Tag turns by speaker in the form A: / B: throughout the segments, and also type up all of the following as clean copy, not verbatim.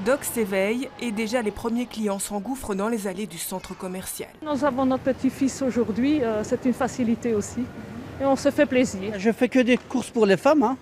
A: Doc s'éveille et déjà les premiers clients s'engouffrent dans les allées du centre commercial.
B: Nous avons notre petit-fils aujourd'hui, c'est une facilité aussi. Et on se fait plaisir.
C: Je fais que des courses pour les femmes.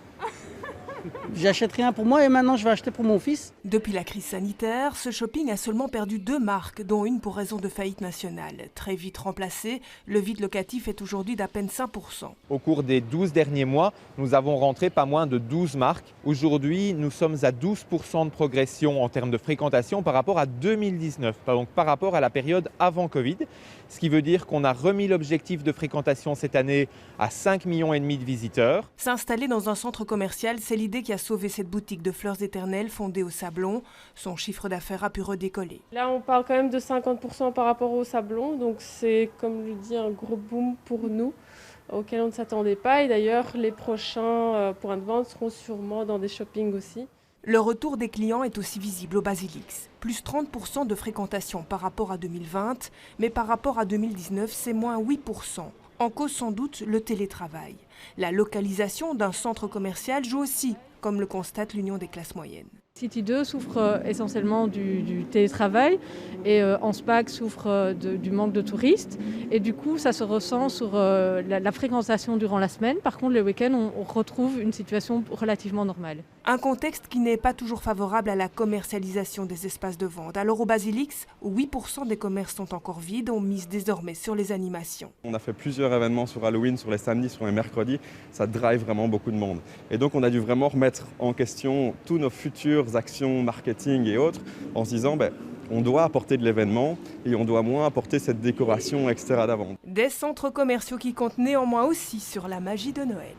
C: J'achète rien pour moi et maintenant je vais acheter pour mon fils.
A: Depuis la crise sanitaire, ce shopping a seulement perdu 2 marques, dont une pour raison de faillite nationale. Très vite remplacé, le vide locatif est aujourd'hui d'à peine 5%.
D: Au cours des 12 derniers mois, nous avons rentré pas moins de 12 marques. Aujourd'hui, nous sommes à 12% de progression en termes de fréquentation par rapport à 2019, donc par rapport à la période avant Covid. Ce qui veut dire qu'on a remis l'objectif de fréquentation cette année à 5,5 millions de visiteurs.
A: S'installer dans un centre commercial, c'est l'idée qui a sauvé cette boutique de fleurs éternelles fondée au Sablon. Son chiffre d'affaires a pu redécoller.
E: Là, on parle quand même de 50% par rapport au Sablon, donc c'est, comme je dis, un gros boom pour nous, auquel on ne s'attendait pas. Et d'ailleurs, les prochains points de vente seront sûrement dans des shoppings aussi.
A: Le retour des clients est aussi visible au Basilix. Plus 30% de fréquentation par rapport à 2020, mais par rapport à 2019, c'est moins 8%. En cause sans doute le télétravail. La localisation d'un centre commercial joue aussi, comme le constate l'Union des classes moyennes.
B: City 2 souffre essentiellement du télétravail et Anspach souffre du manque de touristes. Et du coup, ça se ressent sur la fréquentation durant la semaine. Par contre, le week-end, on retrouve une situation relativement normale.
A: Un contexte qui n'est pas toujours favorable à la commercialisation des espaces de vente. Alors au Basilix, où 8% des commerces sont encore vides, on mise désormais sur les animations.
F: On a fait plusieurs événements sur Halloween, sur les samedis, sur les mercredis. Ça drive vraiment beaucoup de monde. Et donc, on a dû vraiment remettre en question tous nos futurs actions marketing et autres en se disant on doit apporter de l'événement et on doit moins apporter cette décoration, etc. d'avant.
A: Des centres commerciaux qui comptent néanmoins aussi sur la magie de Noël.